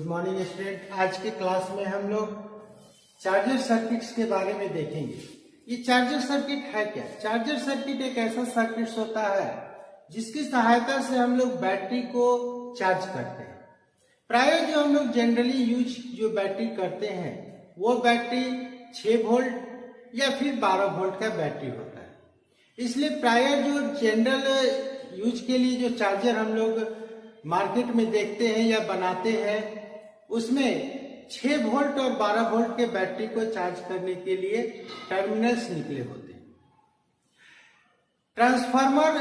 Good morning student. आज के class में हम लोग चार्जर सर्किट्स के बारे में देखेंगे। ये चार्जर सर्किट है क्या? चार्जर सर्किट एक ऐसा सर्किट होता है जिसकी सहायता से हम लोग बैटरी को चार्ज करते हैं। प्राय जो हम लोग जनरली यूज जो बैटरी करते हैं वो बैटरी 6 वोल्ट या फिर 12 वोल्ट का बैटरी होता है। इसलिए प्राय जो जनरल यूज के लिए जो चार्जर हम लोग मार्केट में देखते हैं या बनाते हैं उसमें 6 वोल्ट और 12 वोल्ट के बैटरी को चार्ज करने के लिए टर्मिनल्स निकले होते हैं। ट्रांसफार्मर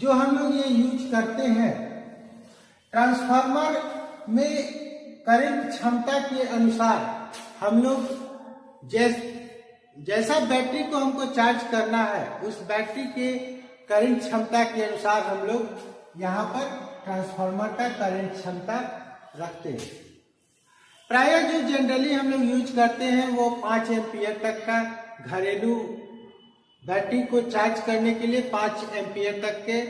जो हम लोग ये यूज करते हैं, ट्रांसफार्मर में करंट क्षमता के अनुसार हम लोग जैसा बैटरी को हमको चार्ज करना है उस बैटरी के करंट क्षमता के अनुसार हम लोग यहाँ पर ट्रांसफार्मर का करंट क्षमता रखते हैं। प्राय जो जनरली हम लोग यूज करते हैं वो 5 एम्पियर तक का घरेलू बैटरी को चार्ज करने के लिए 5 एम्पियर तक के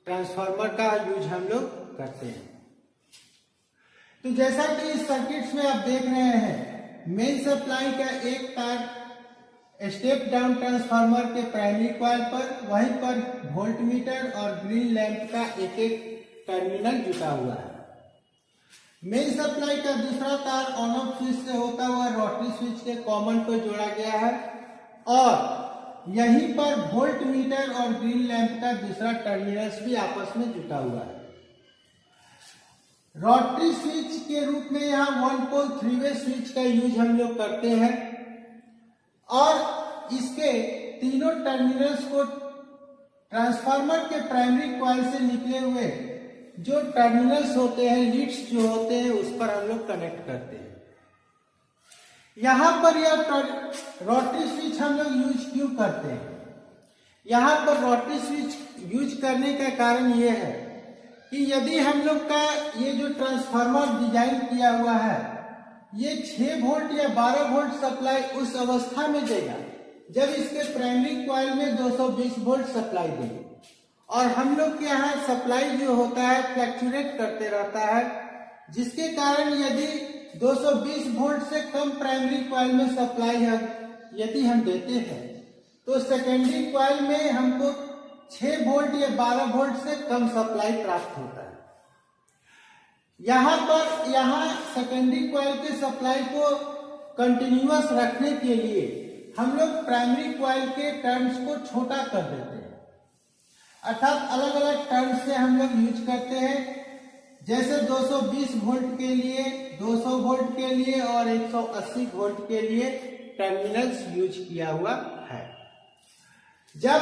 ट्रांसफार्मर का यूज हम लोग करते हैं। तो जैसा कि इस सर्किट्स में आप देख रहे हैं, मेन सप्लाई का एक तार स्टेप डाउन ट्रांसफार्मर के प्राइमरी कॉइल पर, वहीं पर वोल्टमीटर और ग्रीन लैंप का एक एक टर्मिनल जुटा हुआ है। मेन सप्लाई का दूसरा तार ऑन ऑफ स्विच से होता हुआ रोटरी स्विच के कॉमन को जोड़ा गया है और यहीं पर वोल्टमीटर और ग्रीन लैंप का दूसरा टर्मिनल्स भी आपस में जुटा हुआ है। रोटरी स्विच के रूप में यहाँ 1 पोल 3 वे स्विच का यूज हम लोग करते हैं और इसके तीनों टर्मिनल्स को ट्रांसफार्मर के प्राइमरी कॉइल से निकले हुए जो टर्मिनल्स होते हैं, लीड्स जो होते हैं, उस पर हम लोग कनेक्ट करते हैं। यहाँ पर यह रोटरी स्विच हम लोग यूज क्यों करते हैं? यहाँ पर रोटरी स्विच यूज करने का कारण यह है कि यदि हम लोग का ये जो ट्रांसफार्मर डिजाइन किया हुआ है ये 6 वोल्ट या 12 वोल्ट सप्लाई उस अवस्था में देगा जब इसके प्राइमरी कॉइल में 220 वोल्ट सप्लाई देगा और हम लोग के यहाँ सप्लाई जो होता है फ्लक्चुएट करते रहता है, जिसके कारण यदि 220 वोल्ट से कम प्राइमरी कॉइल में सप्लाई यदि हम देते हैं तो सेकेंडरी कॉइल में हमको 6 वोल्ट या 12 वोल्ट से कम सप्लाई प्राप्त होता है। यहाँ सेकेंडरी कॉइल के सप्लाई को कंटिन्यूअस रखने के लिए हम लोग प्राइमरी कॉइल के टर्न्स को छोटा कर देते हैं, अर्थात अलग अलग टर्न्स से हम लोग यूज करते हैं। जैसे 220 वोल्ट के लिए, 200 वोल्ट के लिए और 180 वोल्ट के लिए टर्मिनल्स यूज किया हुआ है। जब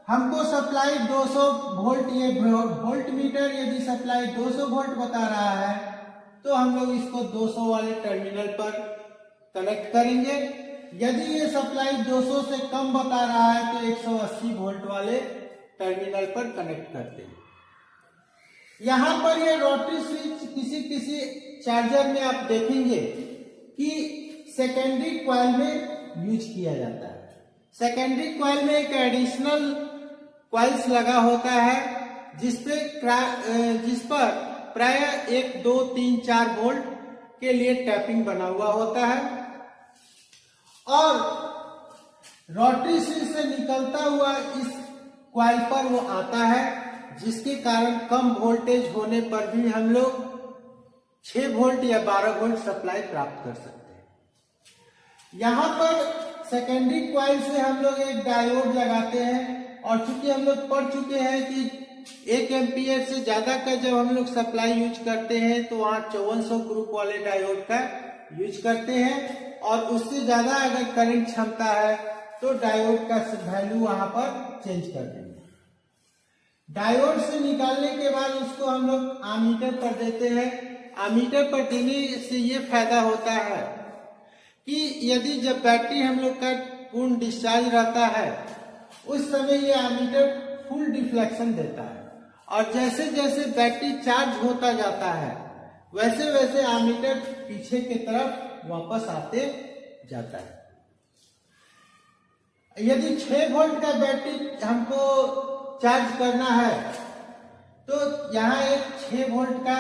हमको सप्लाई 200 वोल्ट, ये वोल्ट मीटर यदि सप्लाई 200 वोल्ट बता रहा है तो हम लोग इसको 200 वाले टर्मिनल पर कनेक्ट करेंगे। यदि ये सप्लाई 200 से कम बता रहा है तो 180 वोल्ट वाले टर्मिनल पर कनेक्ट करते हैं। यहाँ पर ये रोटरी स्विच किसी चार्जर में आप देखेंगे कि सेकेंडरी कॉइल में यूज किया जाता है। सेकेंडरी कॉइल में एक एडिशनल कॉइल्स लगा होता है जिस पर प्राय 1, 2, 3, 4 वोल्ट के लिए टैपिंग बना हुआ होता है और रोटरी स्विच से निकलता हुआ इस कॉइल पर वो आता है, जिसके कारण कम वोल्टेज होने पर भी हम लोग 6 वोल्ट या 12 वोल्ट सप्लाई प्राप्त कर सकते हैं। यहाँ पर सेकेंडरी कॉइल से हम लोग एक डायोड लगाते हैं और चूंकि हम लोग पढ़ चुके हैं कि 1 एम्पियर से ज्यादा का जब हम लोग सप्लाई यूज करते हैं तो वहाँ 5400 ग्रुप वाले डायोड का यूज करते हैं और उससे ज्यादा अगर करंट क्षमता है तो डायोड का वैल्यू वहां पर चेंज कर देंगे। डायोड से निकालने के बाद उसको हम लोग आमीटर पर देते हैं। आमीटर पर देने से ये फायदा होता है कि यदि जब बैटरी हम लोग का पूर्ण डिस्चार्ज रहता है उस समय ये आमीटर फुल डिफ्लेक्शन देता है और जैसे जैसे बैटरी चार्ज होता जाता है वैसे वैसे आमीटर पीछे की तरफ वापस आते जाता है। यदि 6 वोल्ट का बैटरी हमको चार्ज करना है तो यहाँ एक 6 वोल्ट का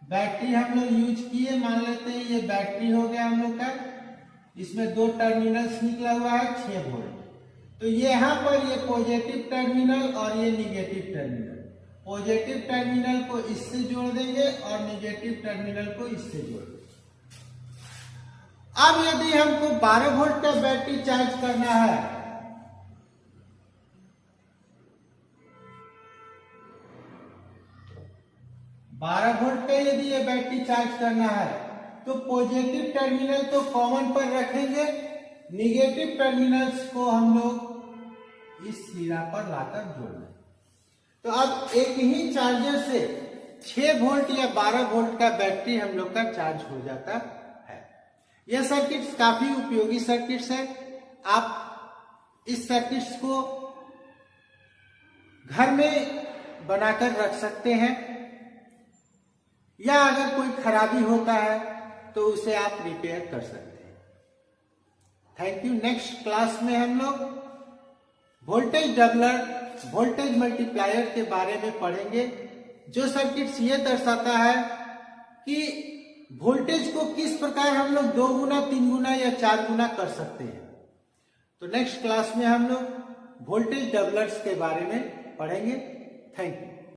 बैटरी हम लोग यूज किए, मान लेते हैं ये बैटरी हो गया हम लोग का, इसमें 2 टर्मिनल्स निकला हुआ है 6 वोल्ट। तो यहाँ पर ये पॉजिटिव टर्मिनल और ये निगेटिव टर्मिनल, पॉजिटिव टर्मिनल को इससे जोड़ देंगे और निगेटिव टर्मिनल को इससे जोड़ देंगे। अब यदि हमको 12 वोल्ट का बैटरी चार्ज करना है, वोल्ट का यदि ये बैटरी चार्ज करना है, तो पॉजिटिव टर्मिनल तो कॉमन पर रखेंगे, निगेटिव टर्मिनल्स को हम लोग इस सिरा पर लाकर जोड़ देंगे। तो अब एक ही चार्जर से 6 वोल्ट या 12 वोल्ट का बैटरी हम लोग का चार्ज हो जाता है। यह सर्किट्स काफी उपयोगी सर्किट्स है। आप इस सर्किट्स को घर में बनाकर रख सकते हैं, या अगर कोई खराबी होता है तो उसे आप रिपेयर कर सकते हैं। Thank you. नेक्स्ट क्लास में हम लोग वोल्टेज डबलर, वोल्टेज मल्टीप्लायर के बारे में पढ़ेंगे, जो सर्किट्स ये दर्शाता है कि वोल्टेज को किस प्रकार हम लोग 2 गुना, 3 गुना या 4 गुना कर सकते हैं। तो नेक्स्ट क्लास में हम लोग वोल्टेज डबलर्स के बारे में पढ़ेंगे। Thank you.